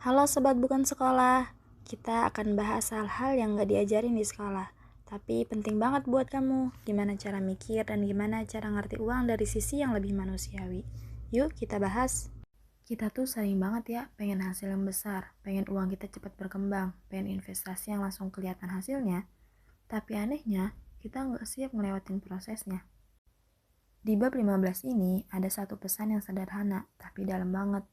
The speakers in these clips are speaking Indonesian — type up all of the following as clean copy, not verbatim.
Halo Sobat Bukan Sekolah, kita akan bahas hal-hal yang gak diajarin di sekolah, tapi penting banget buat kamu. Gimana cara mikir dan gimana cara ngerti uang dari sisi yang lebih manusiawi. Yuk kita bahas. Kita tuh sering banget ya pengen hasil yang besar, pengen uang kita cepat berkembang, pengen investasi yang langsung kelihatan hasilnya. Tapi anehnya, kita gak siap ngelewatin prosesnya. Di bab 15 ini ada satu pesan yang sederhana, tapi dalam banget.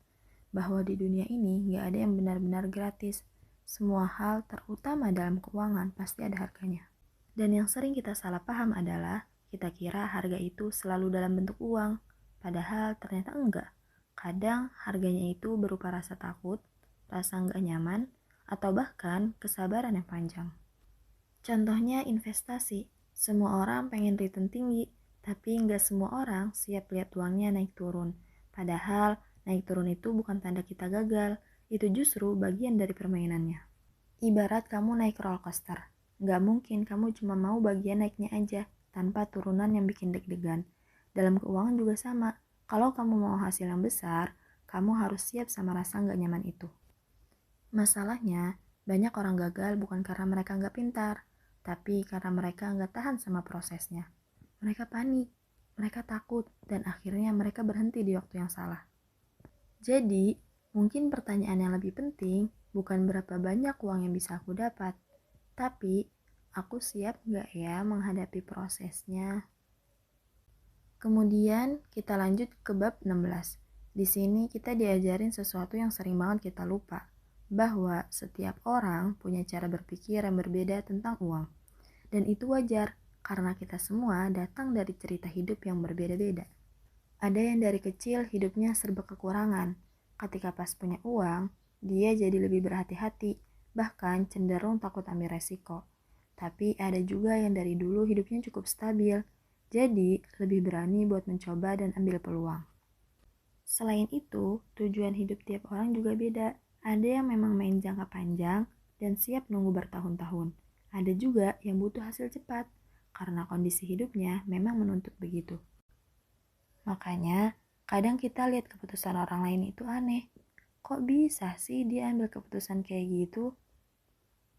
Bahwa di dunia ini gak ada yang benar-benar gratis. Semua hal, terutama dalam keuangan, pasti ada harganya. Dan yang sering kita salah paham adalah, kita kira harga itu selalu dalam bentuk uang. Padahal ternyata enggak. Kadang harganya itu berupa rasa takut, rasa gak nyaman, atau bahkan kesabaran yang panjang. Contohnya investasi. Semua orang pengen return tinggi, tapi nggak semua orang siap lihat uangnya naik turun. Padahal naik turun itu bukan tanda kita gagal, itu justru bagian dari permainannya. Ibarat kamu naik roller coaster, nggak mungkin kamu cuma mau bagian naiknya aja, tanpa turunan yang bikin deg-degan. Dalam keuangan juga sama, kalau kamu mau hasil yang besar, kamu harus siap sama rasa nggak nyaman itu. Masalahnya, banyak orang gagal bukan karena mereka nggak pintar, tapi karena mereka nggak tahan sama prosesnya. Mereka panik, mereka takut, dan akhirnya mereka berhenti di waktu yang salah. Jadi, mungkin pertanyaan yang lebih penting bukan berapa banyak uang yang bisa aku dapat, tapi aku siap nggak ya menghadapi prosesnya. Kemudian kita lanjut ke bab 16. Di sini kita diajarin sesuatu yang sering banget kita lupa, bahwa setiap orang punya cara berpikir yang berbeda tentang uang. Dan itu wajar, karena kita semua datang dari cerita hidup yang berbeda-beda. Ada yang dari kecil hidupnya serba kekurangan. Ketika pas punya uang, dia jadi lebih berhati-hati, bahkan cenderung takut ambil resiko. Tapi ada juga yang dari dulu hidupnya cukup stabil, jadi lebih berani buat mencoba dan ambil peluang. Selain itu, tujuan hidup tiap orang juga beda. Ada yang memang main jangka panjang dan siap nunggu bertahun-tahun. Ada juga yang butuh hasil cepat, karena kondisi hidupnya memang menuntut begitu. Makanya, kadang kita lihat keputusan orang lain itu aneh. Kok bisa sih dia ambil keputusan kayak gitu?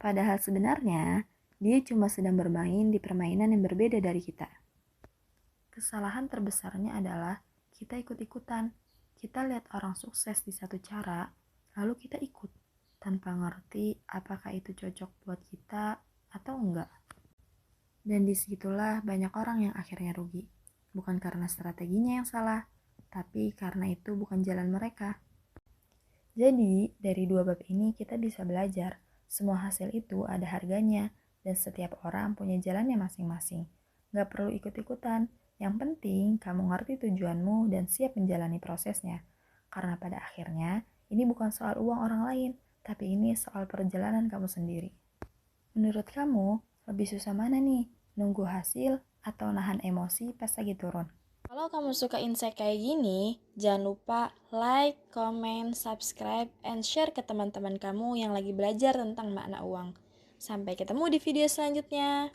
Padahal sebenarnya, dia cuma sedang bermain di permainan yang berbeda dari kita. Kesalahan terbesarnya adalah kita ikut-ikutan. Kita lihat orang sukses di satu cara, lalu kita ikut, tanpa ngerti apakah itu cocok buat kita atau enggak. Dan disitulah banyak orang yang akhirnya rugi. Bukan karena strateginya yang salah, tapi karena itu bukan jalan mereka. Jadi, dari dua bab ini kita bisa belajar, semua hasil itu ada harganya, dan setiap orang punya jalannya masing-masing. Gak perlu ikut-ikutan, yang penting kamu ngerti tujuanmu dan siap menjalani prosesnya. Karena pada akhirnya, ini bukan soal uang orang lain, tapi ini soal perjalanan kamu sendiri. Menurut kamu, lebih susah mana nih? Nunggu hasil atau nahan emosi pas lagi turun? Kalau kamu suka insight kayak gini, jangan lupa like, comment, subscribe, and share ke teman-teman kamu yang lagi belajar tentang makna uang. Sampai ketemu di video selanjutnya.